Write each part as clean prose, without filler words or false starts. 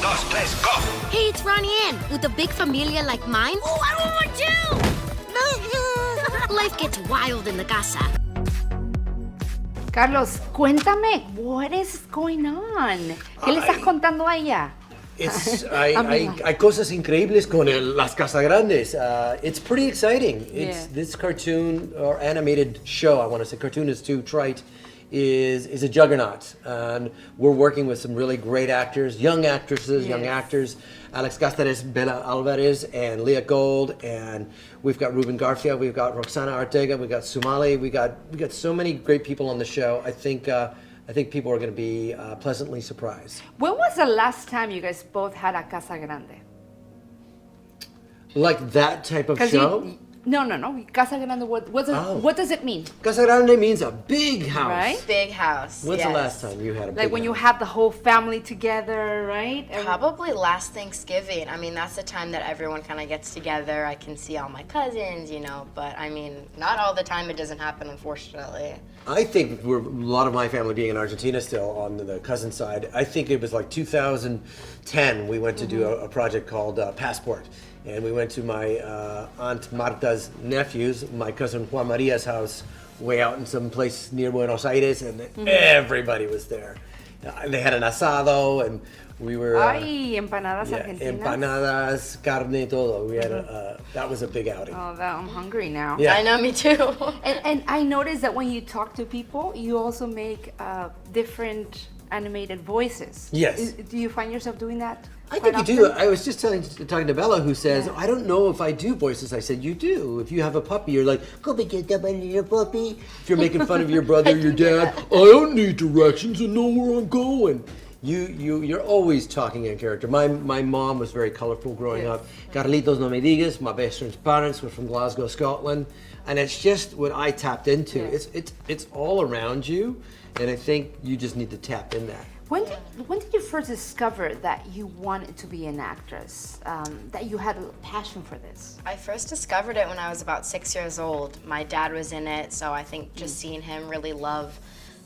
dos, tres, go! Hey, it's Ronnie Ann. With a big familia like mine. Oh, I don't want to! Life gets wild in the casa. Carlos, cuéntame, what is going on? ¿Qué le estás contando a ella? Hay cosas increíbles con Las Casagrandes. It's pretty exciting. This cartoon or animated show, I want to say cartoon is too trite, is a juggernaut. And we're working with some really great actors, young actresses, young actors. Alex Castares, Bella Alvarez, and Leah Gold, and we've got Ruben Garcia, we've got Roxana Ortega, we've got Sumali, we got so many great people on the show. I think people are going to be pleasantly surprised. When was the last time you guys both had a Casa Grande? Like that type of show? No. Casa Grande, what does it mean? Casa Grande means a big house. Right? Big house. When's the last time you had a big house? Like when you have the whole family together, right? Probably last Thanksgiving. I mean, that's the time that everyone kind of gets together. I can see all my cousins, but I mean, not all the time it doesn't happen, unfortunately. I think a lot of my family being in Argentina still on the cousin side, I think it was like 2010 we went to do a project called Passport. And we went to my Aunt Marta's nephews, my cousin Juan Maria's house, way out in some place near Buenos Aires, and everybody was there. And they had an asado, and we were... Ay, empanadas argentinas. Empanadas, carne, todo. We had that was a big outing. Oh, I'm hungry now. Yeah. I know, me too. And I noticed that when you talk to people, you also make different animated voices. Yes. Do you find yourself doing that? I think you do. I was just talking to Bella, who says, I don't know if I do voices. I said, you do. If you have a puppy, you're like, go get that little puppy. If you're making fun of your brother, your dad, I don't need directions and know where I'm going. You're always talking in character. My mom was very colorful growing up. Carlitos No Me Digas, my best friend's parents were from Glasgow, Scotland. And it's just what I tapped into. It's all around you. And I think you just need to tap in that. When did you first discover that you wanted to be an actress, that you had a passion for this? I first discovered it when I was about 6 years old. My dad was in it, so I think just seeing him really love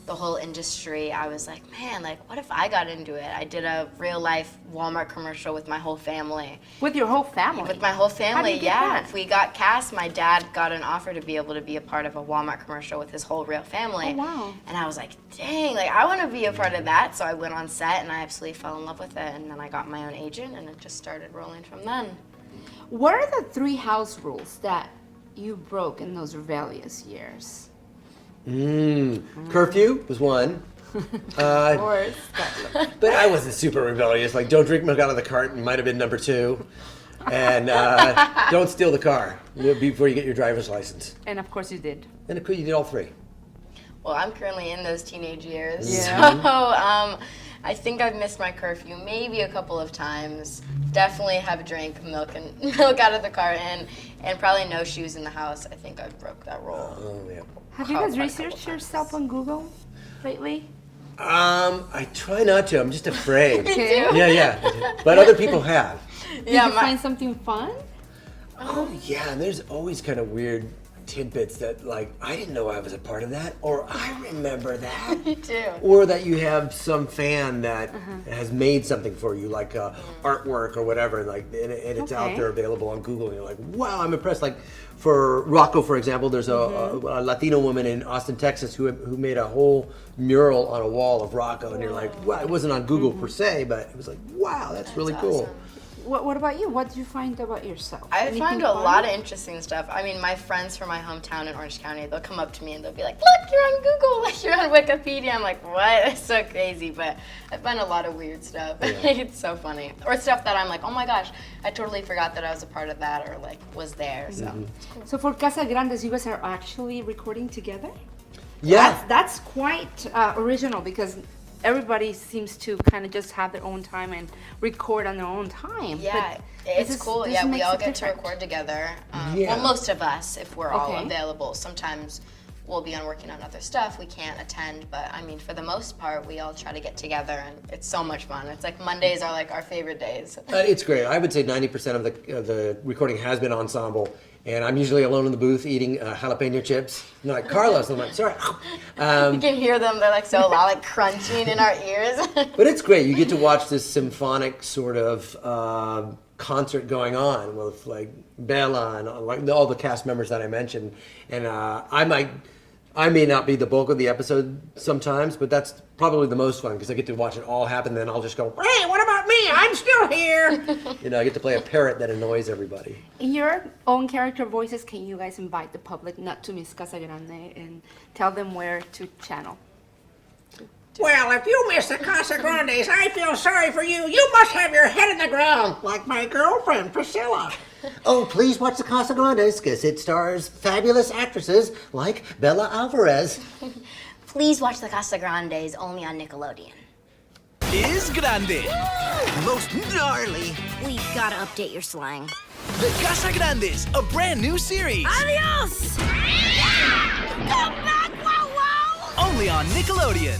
the whole industry, I was like, man, what if I got into it? I did a real life Walmart commercial with my whole family. With your whole family? With my whole family, How did you get that? If we got cast, my dad got an offer to be able to be a part of a Walmart commercial with his whole real family. Oh, wow. And I was like, dang, I want to be a part of that. So I went on set and I absolutely fell in love with it. And then I got my own agent and it just started rolling from then. What are the 3 house rules that you broke in those rebellious years? Curfew was one. Of course. But I wasn't super rebellious. Don't drink milk out of the carton might have been number 2. And don't steal the car before you get your driver's license. And of course you did. And you did all 3. Well, I'm currently in those teenage years. Yeah. So I think I've missed my curfew maybe a couple of times. Definitely have drank milk out of the carton and probably no shoes in the house. I think I broke that rule. Oh, yeah. Have you guys researched yourself on Google lately? I try not to. I'm just afraid. Okay. Yeah. But other people have. Did you find something fun? Oh, yeah. And there's always kind of weird tidbits that I didn't know I was a part of that, or I remember that. Me too. Or that you have some fan that has made something for you, like artwork or whatever, and it's out there available on Google, and you're like, wow, I'm impressed. Like for Rocco, for example, there's a Latino woman in Austin, Texas, who made a whole mural on a wall of Rocco, and you're like, wow, it wasn't on Google per se, but it was like, wow, that's really cool. Awesome. What about you? What did you find about yourself? I Anything find a fun? lot of interesting stuff. I mean, my friends from my hometown in Orange County, they'll come up to me and they'll be like, look, you're on Google, you're on Wikipedia. I'm like, what? It's so crazy, but I find a lot of weird stuff. Yeah. It's so funny. Or stuff that I'm like, oh my gosh, I totally forgot that I was a part of that or was there, so. So for Casa Grandes, you guys are actually recording together? Yeah. That's quite original because everybody seems to kind of just have their own time and record on their own time. Yeah, but it's cool. this Yeah, we makes all it get to different. record together. Yeah. Well, most of us, if we're all Okay. available. Sometimes we'll be working on other stuff, we can't attend. But I mean, for the most part, we all try to get together, and it's so much fun. It's like Mondays are like our favorite days. It's great. I would say 90% of the recording has been ensemble, and I'm usually alone in the booth eating jalapeno chips. And they're like, Carlos, I'm like, sorry. You can hear them, they're like so loud, like crunching in our ears. But it's great. You get to watch this symphonic sort of concert going on with like Bella and like all the cast members that I mentioned. And I may not be the bulk of the episode sometimes, but that's probably the most fun because I get to watch it all happen. Then I'll just go, hey, what about me? I'm still here. You know, I get to play a parrot that annoys everybody. In your own character voices, can you guys invite the public not to miss Casa Grande and tell them where to channel? Well, if you miss the Casa Grandes, I feel sorry for you. You must have your head in the ground, like my girlfriend, Priscilla. Oh, please watch the Casa Grandes because it stars fabulous actresses like Bella Alvarez. Please watch the Casa Grandes only on Nickelodeon. Is grande. Most gnarly. We gotta update your slang. The Casa Grandes, a brand new series. Adios! Come back, wow wow! Only on Nickelodeon.